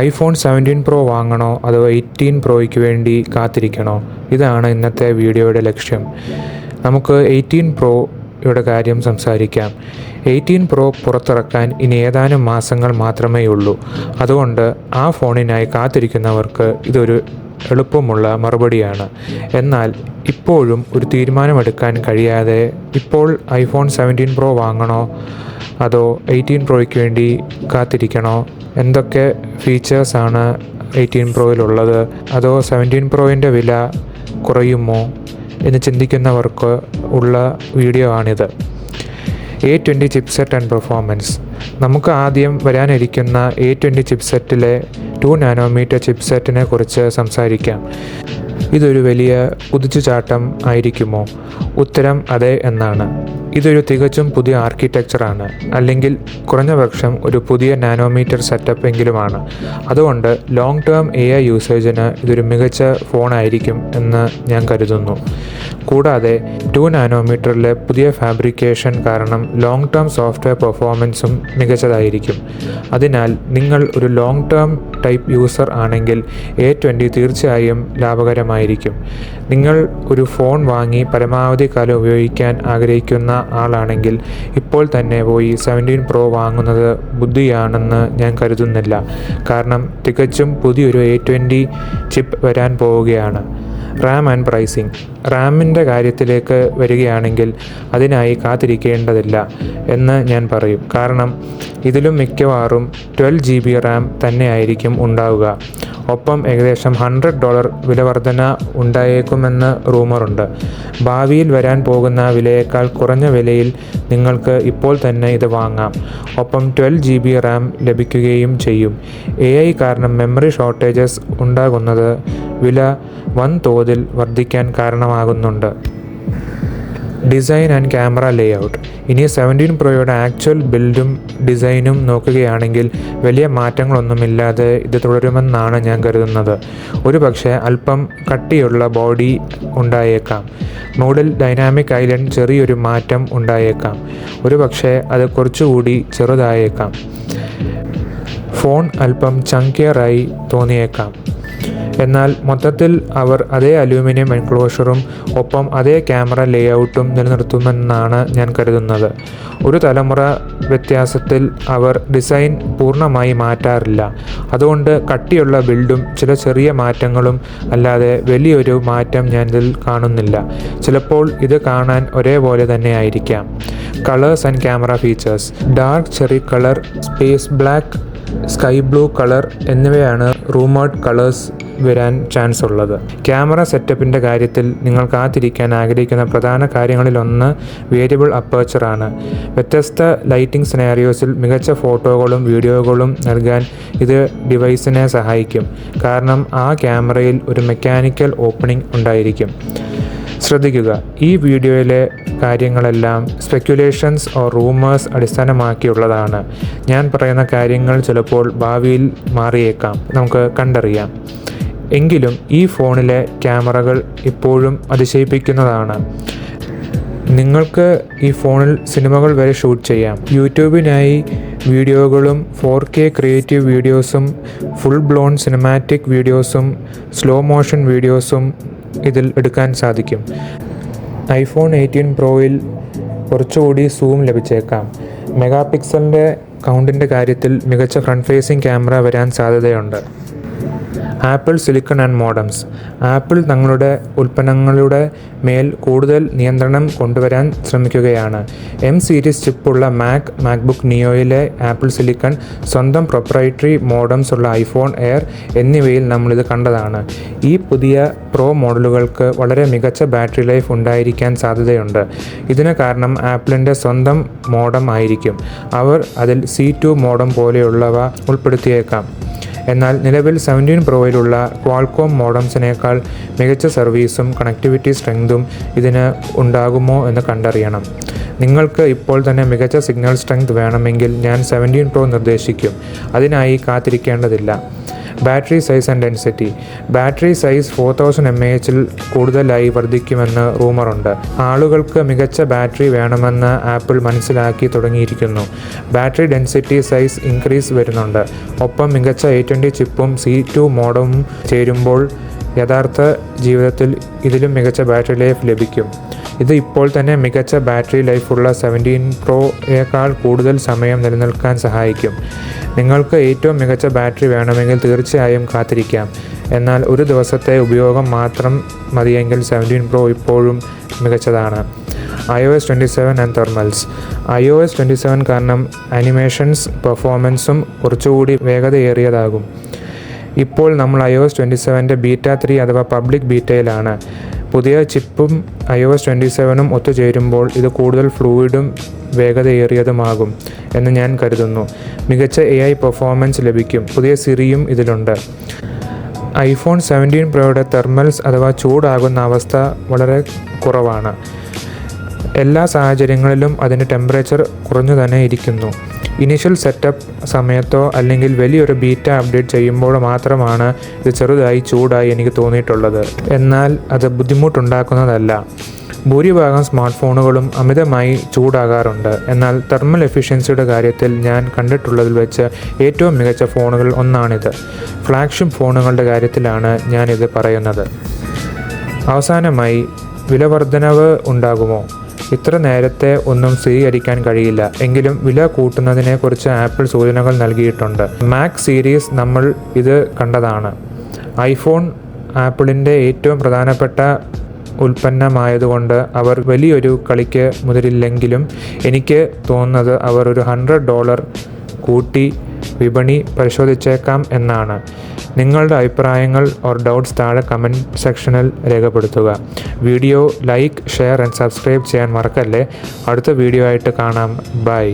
IPhone 17 pro വാങ്ങണോ അതോ 18 പ്രോയ്ക്ക് വേണ്ടി കാത്തിരിക്കണോ? ഇതാണ് ഇന്നത്തെ വീഡിയോയുടെ ലക്ഷ്യം. നമുക്ക് 18 പ്രോയുടെ കാര്യം സംസാരിക്കാം. 18 പ്രോ പുറത്തിറക്കാൻ ഇനി ഏതാനും മാസങ്ങൾ മാത്രമേ ഉള്ളൂ. അതുകൊണ്ട് ആ ഫോണിനായി കാത്തിരിക്കുന്നവർക്ക് ഇതൊരു എളുപ്പമുള്ള മറുപടിയാണ്. എന്നാൽ ഇപ്പോഴും ഒരു തീരുമാനമെടുക്കാൻ കഴിയാതെ ഇപ്പോൾ ഐഫോൺ 17 പ്രോ വാങ്ങണോ അതോ 18 പ്രോയ്ക്ക് വേണ്ടി കാത്തിരിക്കണോ? എന്തൊക്കെ ഫീച്ചേഴ്സാണ് 18 പ്രോയിലുള്ളത്? അതോ 17 പ്രോയിൻ്റെ വില കുറയുമോ എന്ന് ചിന്തിക്കുന്നവർക്ക് ഉള്ള വീഡിയോ ആണിത്. A20 chipset and performance. നമുക്ക് ആദ്യം വരാനിരിക്കുന്ന A20 ചിപ്സെറ്റിലെ 2 നാനോമീറ്റർ ചിപ്സെറ്റിനെ കുറിച്ച് സംസാരിക്കാം. ഇതൊരു വലിയ കുതിച്ചുചാട്ടം ആയിരിക്കുമോ? ഉത്തരം അതെ എന്നാണ്. ഇതൊരു തികച്ചും പുതിയ ആർക്കിടെക്ചറാണ്, അല്ലെങ്കിൽ കുറഞ്ഞപക്ഷം ഒരു പുതിയ നാനോമീറ്റർ സെറ്റപ്പ് എങ്കിലുമാണ്. അതുകൊണ്ട് ലോങ് ടേം AI യൂസേജിന് ഇതൊരു മികച്ച ഫോണായിരിക്കും എന്ന് ഞാൻ കരുതുന്നു. കൂടാതെ 2 നാനോമീറ്ററിലെ പുതിയ ഫാബ്രിക്കേഷൻ കാരണം ലോങ് ടേം സോഫ്റ്റ്വെയർ പെർഫോമൻസും മികച്ചതായിരിക്കും. അതിനാൽ നിങ്ങൾ ഒരു ലോങ് ടേം ടൈപ്പ് യൂസർ ആണെങ്കിൽ A20 തീർച്ചയായും ലാഭകരമായിരിക്കും. നിങ്ങൾ ഒരു ഫോൺ വാങ്ങി പരമാവധി കാലം ഉപയോഗിക്കാൻ ആഗ്രഹിക്കുന്ന ആളാണെങ്കിൽ ഇപ്പോൾ തന്നെ പോയി 17 പ്രോ വാങ്ങുന്നത് ബുദ്ധിയാണെന്ന് ഞാൻ കരുതുന്നില്ല. കാരണം തികച്ചും പുതിയൊരു A20 ചിപ്പ് വരാൻ പോവുകയാണ്. Ram and pricing. റാമിൻ്റെ കാര്യത്തിലേക്ക് വരികയാണെങ്കിൽ അതിനായി കാത്തിരിക്കേണ്ടതില്ല എന്ന് ഞാൻ പറയും. കാരണം ഇതിലും മിക്കവാറും 12 GB റാം തന്നെയായിരിക്കും ഉണ്ടാവുക. ഒപ്പം ഏകദേശം $100 വിലവർധന ഉണ്ടായേക്കുമെന്ന് റൂമറുണ്ട്. ഭാവിയിൽ വരാൻ പോകുന്ന വിലയേക്കാൾ കുറഞ്ഞ വിലയിൽ നിങ്ങൾക്ക് ഇപ്പോൾ തന്നെ ഇത് വാങ്ങാം. ഒപ്പം 12 GB റാം ലഭിക്കുകയും ചെയ്യും. AI കാരണം മെമ്മറി ഷോർട്ടേജസ് ഉണ്ടാകുന്നത് വില വൻതോതിൽ വർദ്ധിക്കാൻ കാരണമാകുന്നുണ്ട്. Design and camera layout. ഇനി 17 പ്രോയുടെ ആക്ച്വൽ ബിൽഡും ഡിസൈനും നോക്കുകയാണെങ്കിൽ വലിയ മാറ്റങ്ങളൊന്നുമില്ലാതെ ഇത് തുടരുമെന്നാണ് ഞാൻ കരുതുന്നത്. ഒരുപക്ഷെ അല്പം കട്ടിയുള്ള ബോഡി ഉണ്ടായേക്കാം. മോഡിൽ ഡൈനാമിക് ഐലൻഡ് ചെറിയൊരു മാറ്റം ഉണ്ടായേക്കാം. ഒരുപക്ഷെ അത് കുറച്ചുകൂടി ചെറുതായേക്കാം. ഫോൺ അല്പം ചങ്കിയറായി തോന്നിയേക്കാം. എന്നാൽ മൊത്തത്തിൽ അവർ അതേ അലൂമിനിയം എൻക്ലോഷറും ഒപ്പം അതേ ക്യാമറ ലേഔട്ടും നിലനിർത്തുമെന്നാണ് ഞാൻ കരുതുന്നത്. ഒരു തലമുറ വ്യത്യാസത്തിൽ അവർ ഡിസൈൻ പൂർണ്ണമായി മാറ്റാറില്ല. അതുകൊണ്ട് കട്ടിയുള്ള ബിൽഡും ചില ചെറിയ മാറ്റങ്ങളും അല്ലാതെ വലിയൊരു മാറ്റം ഞാൻ ഇതിൽ കാണുന്നില്ല. ചിലപ്പോൾ ഇത് കാണാൻ ഒരേപോലെ തന്നെ ആയിരിക്കാം. Colours and camera features. Dark cherry colour, space black, sky blue colour എന്നിവയാണ് റൂമേർഡ് കളേഴ്സ് വരാൻ ചാൻസ് ഉള്ളത്. ക്യാമറ സെറ്റപ്പിൻ്റെ കാര്യത്തിൽ നിങ്ങൾ കാത്തിരിക്കാൻ ആഗ്രഹിക്കുന്ന പ്രധാന കാര്യങ്ങളിലൊന്ന് വേരിയബിൾ അപ്പേർച്ചറാണ്. വ്യത്യസ്ത ലൈറ്റിംഗ് സിനാരിയോസിൽ മികച്ച ഫോട്ടോകളും വീഡിയോകളും നൽകാൻ ഇത് ഡിവൈസിനെ സഹായിക്കും. കാരണം ആ ക്യാമറയിൽ ഒരു മെക്കാനിക്കൽ ഓപ്പണിംഗ് ഉണ്ടായിരിക്കും. ശ്രദ്ധിക്കുക, ഈ വീഡിയോയിലെ കാര്യങ്ങളെല്ലാം സ്പെക്കുലേഷൻസ് ഓർ റൂമേഴ്സ് അടിസ്ഥാനമാക്കിയുള്ളതാണ്. ഞാൻ പറയുന്ന കാര്യങ്ങൾ ചിലപ്പോൾ ഭാവിയിൽ മാറിയേക്കാം, നമുക്ക് കണ്ടറിയാം. എങ്കിലും ഈ ഫോണിലെ ക്യാമറകൾ ഇപ്പോഴും അതിശയിപ്പിക്കുന്നതാണ്. നിങ്ങൾക്ക് ഈ ഫോണിൽ സിനിമകൾ വരെ ഷൂട്ട് ചെയ്യാം. യൂട്യൂബിനായി വീഡിയോകളും 4K ക്രിയേറ്റീവ് വീഡിയോസും ഫുൾ ബ്ലോൺ സിനിമാറ്റിക് വീഡിയോസും സ്ലോ മോഷൻ വീഡിയോസും ഇതിൽ എടുക്കാൻ സാധിക്കും. ഐഫോൺ 18 പ്രോയിൽ കുറച്ചുകൂടി സൂം ലഭിച്ചേക്കാം. മെഗാ പിക്സലിൻ്റെ കൗണ്ടിൻ്റെ കാര്യത്തിൽ മികച്ച ഫ്രണ്ട് ഫേസിംഗ് ക്യാമറ വരാൻ സാധ്യതയുണ്ട്. Apple silicon and modems. Apple തങ്ങളുടെ ഉൽപ്പന്നങ്ങളുടെ മേൽ കൂടുതൽ നിയന്ത്രണം കൊണ്ടുവരാൻ ശ്രമിക്കുകയാണ്. M സീരീസ് ചിപ്പുള്ള മാക്ബുക്ക് നിയോയിലെ ആപ്പിൾ സിലിക്കൺ, സ്വന്തം പ്രൊപ്രൈറ്ററി മോഡംസ് ഉള്ള ഐഫോൺ എയർ എന്നിവയിൽ നമ്മളിത് കണ്ടതാണ്. ഈ പുതിയ പ്രോ മോഡലുകൾക്ക് വളരെ മികച്ച ബാറ്ററി ലൈഫ് ഉണ്ടായിരിക്കാൻ സാധ്യതയുണ്ട്. ഇതിന് കാരണം ആപ്പിളിൻ്റെ സ്വന്തം മോഡം ആയിരിക്കും. അവർ അതിൽ C2 മോഡം പോലെയുള്ളവ ഉൾപ്പെടുത്തിയേക്കാം. എന്നാൽ നിലവിൽ 17 പ്രോയിലുള്ള ക്വാൾകോം മോഡംസിനേക്കാൾ മികച്ച സർവീസും കണക്ടിവിറ്റി സ്ട്രെങ്തും ഇതിന് ഉണ്ടാകുമോ എന്ന് കണ്ടറിയണം. നിങ്ങൾക്ക് ഇപ്പോൾ തന്നെ മികച്ച സിഗ്നൽ സ്ട്രെങ്ത് വേണമെങ്കിൽ ഞാൻ 17 പ്രോ നിർദ്ദേശിക്കും. അതിനായി കാത്തിരിക്കേണ്ടതില്ല. Battery size and density. Battery size 4000 mAh-ൽ കൂടുതലായി വർദ്ധിക്കുമെന്ന് റൂമറുണ്ട്. ആളുകൾക്ക് മികച്ച ബാറ്ററി വേണമെന്ന് ആപ്പിൾ മനസ്സിലാക്കി തുടങ്ങിയിരിക്കുന്നു. ബാറ്ററി ഡെൻസിറ്റി സൈസ് ഇൻക്രീസ് വരുന്നുണ്ട്. ഒപ്പം മികച്ച A20 ചിപ്പും C2 മോഡവും ചേരുമ്പോൾ യഥാർത്ഥ ജീവിതത്തിൽ ഇതിലും മികച്ച ബാറ്ററി ലൈഫ് ലഭിക്കും. ഇത് ഇപ്പോൾ തന്നെ മികച്ച ബാറ്ററി ലൈഫുള്ള 17 Proയേക്കാൾ കൂടുതൽ സമയം നിലനിൽക്കാൻ സഹായിക്കും. നിങ്ങൾക്ക് ഏറ്റവും മികച്ച ബാറ്ററി വേണമെങ്കിൽ തീർച്ചയായും കാത്തിരിക്കാം. എന്നാൽ ഒരു ദിവസത്തെ ഉപയോഗം മാത്രം മതിയെങ്കിൽ 17 Pro ഇപ്പോഴും മികച്ചതാണ്. iOS 27 and thermals. iOS 27 കാരണം ആനിമേഷൻസ് പെർഫോമൻസും കുറച്ചുകൂടി വേഗതയേറിയതാകും. ഇപ്പോൾ നമ്മൾ iOS 27-ൻ്റെ ബീറ്റ 3 അഥവാ പബ്ലിക് ബീറ്റയിലാണ്. പുതിയ ചിപ്പും iOS 27-ഉം ഒത്തുചേരുമ്പോൾ ഇത് കൂടുതൽ ഫ്ലൂയിഡും വേഗതയേറിയതുമാകും എന്ന് ഞാൻ കരുതുന്നു. മികച്ച AI പെർഫോമൻസ് ലഭിക്കും. പുതിയ സിറിയും ഇതിലുണ്ട്. iPhone 17 Proയുടെ തെർമൽസ് അഥവാ ചൂടാകുന്ന അവസ്ഥ വളരെ കുറവാണ്. എല്ലാ സാഹചര്യങ്ങളിലും അതിൻ്റെ ടെമ്പറേച്ചർ കുറഞ്ഞു തന്നെ ഇരിക്കുന്നു. ഇനീഷ്യൽ സെറ്റപ്പ് സമയത്തോ അല്ലെങ്കിൽ വലിയൊരു ബീറ്റ അപ്ഡേറ്റ് ചെയ്യുമ്പോഴോ മാത്രമാണ് ഇത് ചെറുതായി ചൂടായി എനിക്ക് തോന്നിയിട്ടുള്ളത്. എന്നാൽ അത് ബുദ്ധിമുട്ടുണ്ടാക്കുന്നതല്ല. ഭൂരിഭാഗം സ്മാർട്ട് ഫോണുകളും അമിതമായി ചൂടാകാറുണ്ട്. എന്നാൽ തെർമൽ എഫിഷ്യൻസിയുടെ കാര്യത്തിൽ ഞാൻ കണ്ടിട്ടുള്ളതിൽ വെച്ച് ഏറ്റവും മികച്ച ഫോണുകളിൽ ഒന്നാണിത്. ഫ്ലാഗ്ഷിപ്പ് ഫോണുകളുടെ കാര്യത്തിലാണ് ഞാനിത് പറയുന്നത്. അവസാനമായി, വിലവർധനവ് ഉണ്ടാകുമോ? ഇത്ര നേരത്തെ ഒന്നും സ്ഥിരീകരിക്കാൻ കഴിയില്ല. എങ്കിലും വില കൂട്ടുന്നതിനെക്കുറിച്ച് ആപ്പിൾ സൂചനകൾ നൽകിയിട്ടുണ്ട്. മാക് സീരീസ് നമ്മൾ ഇത് കണ്ടതാണ്. ഐഫോൺ ആപ്പിളിൻ്റെ ഏറ്റവും പ്രധാനപ്പെട്ട ഉൽപ്പന്നമായതുകൊണ്ട് അവർ വലിയൊരു കളിക്ക് മുതിരില്ലെങ്കിലും എനിക്ക് തോന്നുന്നത് അവർ ഒരു $100 കൂട്ടി വിപണി പരിശോധിച്ചേക്കാം എന്നാണ്. നിങ്ങളുടെ അഭിപ്രായങ്ങൾ ഓർ ഡൗട്ട്സ് താഴെ കമൻറ്റ് സെക്ഷനിൽ രേഖപ്പെടുത്തുക. Video like, share and subscribe ചെയ്യാൻ മറക്കല്ലേ. അടുത്ത വീഡിയോ ആയിട്ട് കാണാം. ബൈ.